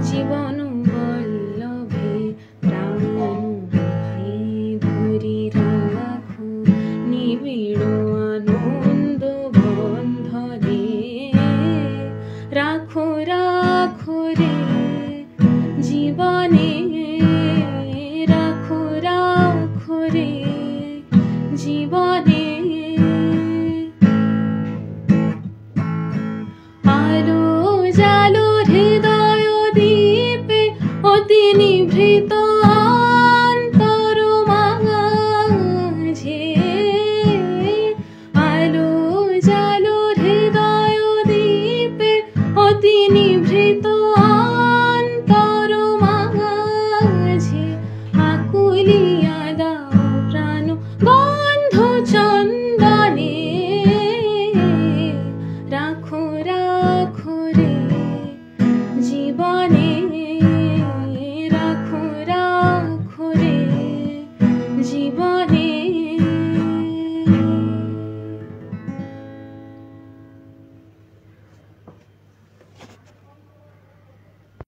জীবন বল্লভে প্রাণ ভাই ধরি রাখো নিবিড় আনন্দ বন্ধনে। রাখো রাখো রে জীবনে, রাখো রাখো রে জীবনে।